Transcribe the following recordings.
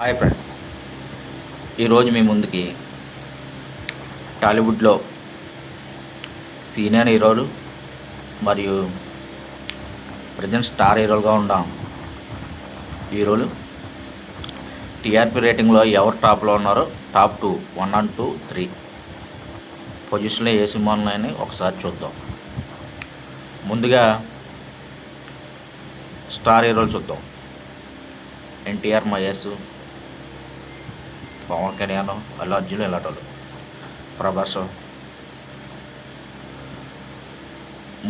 Hi friends, ఈరోజు మీ ముందుకి టాలీవుడ్లో సీనియర్ హీరోలు మరియు ప్రజెంట్ స్టార్ హీరోలుగా ఉన్న హీరోలు టీఆర్పీ రేటింగ్లో ఎవరు టాప్లో ఉన్నారో టాప్ 2, 1 and 2, 3 పొజిషన్లో ఏ సినిమాలు ఉన్నాయని ఒకసారి చూద్దాం. ముందుగా స్టార్ హీరోలు చూద్దాం. ఎన్టీఆర్, మహేష్, పవన్ కళ్యాణ్, అల్లు అర్జున్, ఇలాంటి ప్రభాస్.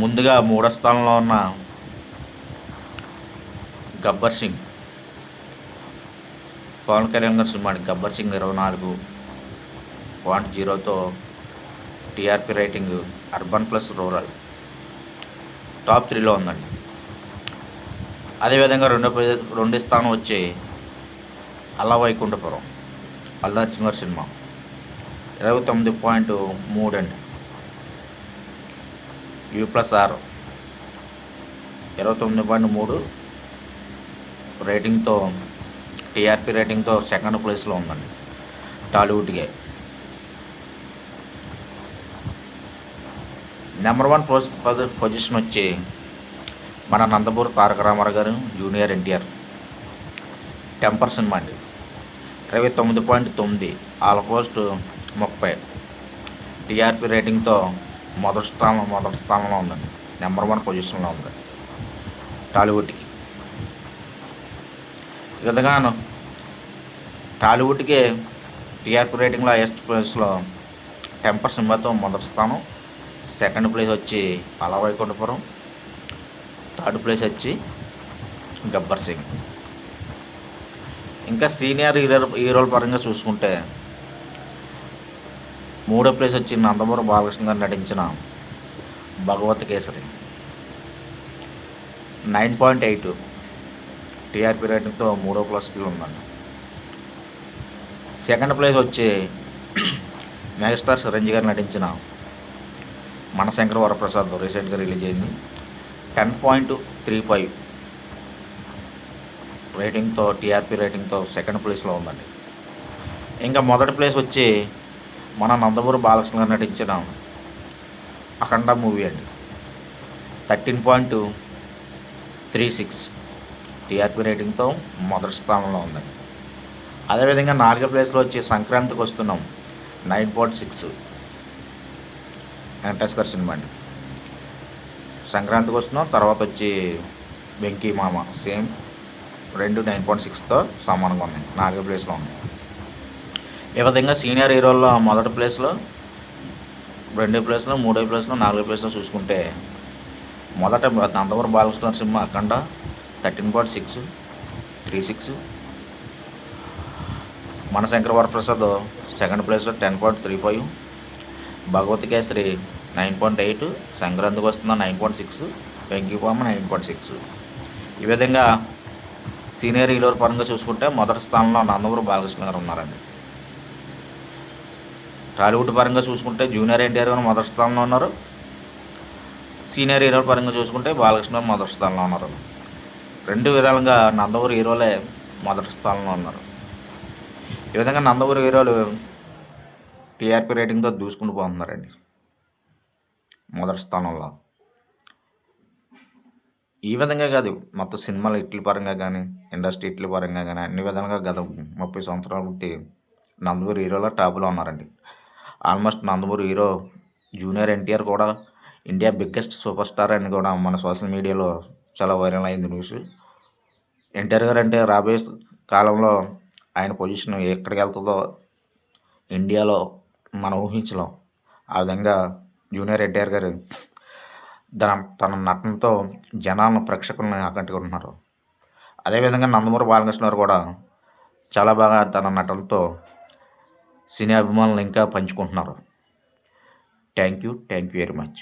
ముందుగా 3వ స్థానంలో ఉన్న గబ్బర్ సింగ్, పవన్ కళ్యాణ్ గారి సినిమా గబ్బర్ సింగ్ 24.0తో TRP rating urban plus rural top 3లో ఉందండి. అదేవిధంగా రెండో స్థానం వచ్చి అలా వైకుంఠపురం, అల్లు అర్జున్ గారి సినిమా 29.3 అండి. U+R 29.3 రేటింగ్తో టీఆర్పీ రేటింగ్తో సెకండ్ ప్లేస్లో ఉందండి టాలీవుడ్కే. నెంబర్ 1 పొజిషన్ వచ్చి మన నందమూరి తారక రామారావు గారు, జూనియర్ ఎన్టీఆర్ టెంపర్ సినిమా అండి. 29.9 ఆల్మోస్ట్ 30 టీఆర్పీ రేటింగ్తో మొదటి స్థానంలో ఉందండి. నెంబర్ 1 పొజిషన్లో ఉంది టాలీవుడ్కి. ఈ విధంగా టాలీవుడ్కి టీఆర్పీ రేటింగ్లో హైయెస్ట్ ప్లేస్లో టెంపర్ సినిమాతో మొదటి స్థానం, సెకండ్ ప్లేస్ వచ్చి అలా వైకుంఠపురం, థర్డ్ ప్లేస్ వచ్చి గబ్బర్ సింగ్. ఇంకా సీనియర్ హీరోల పరంగా చూసుకుంటే 3వ ప్లేస్ వచ్చి నందమూరి బాలకృష్ణ గారు నటించిన భగవత్ కేసరి 9.8 టీఆర్పీ రేటింగ్తో 3వ ప్లేస్లో ఉందండి. సెకండ్ ప్లేస్ వచ్చి మెగాస్టార్ చిరంజీవి గారు నటించిన మనశంకర వరప్రసాద్ రీసెంట్గా రిలీజ్ అయింది. 10.35 రేటింగ్తో టీఆర్పీ రేటింగ్తో సెకండ్ ప్లేస్లో ఉందండి. ఇంకా మొదటి ప్లేస్ వచ్చి మన నందమూరి బాలకృష్ణ గారు నటించిన అఖండ మూవీ అండి. 13.36 టీఆర్పీ రేటింగ్తో మొదటి స్థానంలో ఉందండి. అదేవిధంగా 4వ ప్లేస్లో వచ్చి సంక్రాంతికి వస్తున్నాం 9.6 వెంకటేష్ గారి సినిమా అండి. సంక్రాంతికి వస్తున్నాం తర్వాత వచ్చి వెంకీ మామ సేమ్ 9.6తో సమానంగా ఉన్నాయి. 4వ ప్లేస్లో ఉంది. ఈ విధంగా సీనియర్ హీరోల్లో మొదటి ప్లేస్లో, 2వ ప్లేస్లో, 3వ ప్లేస్లో, 4వ ప్లేస్లో చూసుకుంటే మొదట నందమూరి బాలకృష్ణ సినిమా అఖండ 13.36 మనశంకర వరప్రసాద్ సెకండ్ ప్లేస్లో 10.35 భగవత్ కేసరి 9.8 సంక్రాంతికి వస్తున్న 9.6 వెంకీపామ 9.6. ఈ విధంగా సీనియర్ హీరోల పరంగా చూసుకుంటే మొదటి స్థానంలో నందమూరి బాలకృష్ణ గారు ఉన్నారండి. టాలీవుడ్ పరంగా చూసుకుంటే జూనియర్ ఎన్టీఆర్ గారు మొదటి స్థానంలో ఉన్నారు. సీనియర్ హీరోల పరంగా చూసుకుంటే బాలకృష్ణ గారు మొదటి స్థానంలో ఉన్నారు. రెండు విధాలుగా నందమూరి హీరోలే మొదటి స్థానంలో ఉన్నారు. ఈ విధంగా నందమూరి హీరోలు టీఆర్పీ రేటింగ్తో దూసుకుని పోతున్నారండి మొదటి స్థానంలో. ఈ విధంగా కాదు, మొత్తం సినిమాల ఇట్ల పరంగా కానీ, ఇండస్ట్రీ ఇట్ల పరంగా కానీ అన్ని విధాలుగా గత 30 సంవత్సరాల బట్టి నందమూరి హీరోలో టాప్లో ఉన్నారండి. Almost Nandamuri hero junior NTR కూడా ఇండియా బిగ్గెస్ట్ సూపర్ స్టార్ అని కూడా మన సోషల్ మీడియాలో చాలా వైరల్ అయింది న్యూస్. ఎన్టీఆర్ గారు అంటే రాబోయే కాలంలో ఆయన పొజిషన్ ఎక్కడికి వెళ్తుందో ఇండియాలో మనం ఊహించలేం. ఆ విధంగా జూనియర్ ఎన్టీఆర్ గారు తన నటనతో జనాలను, ప్రేక్షకులను ఆకట్టుకుంటున్నారు. అదేవిధంగా నందమూరి బాలకృష్ణ గారు కూడా చాలా బాగా తన నటనతో సినీ అభిమానులు ఇంకా పంచుకుంటున్నారు. Thank you very much.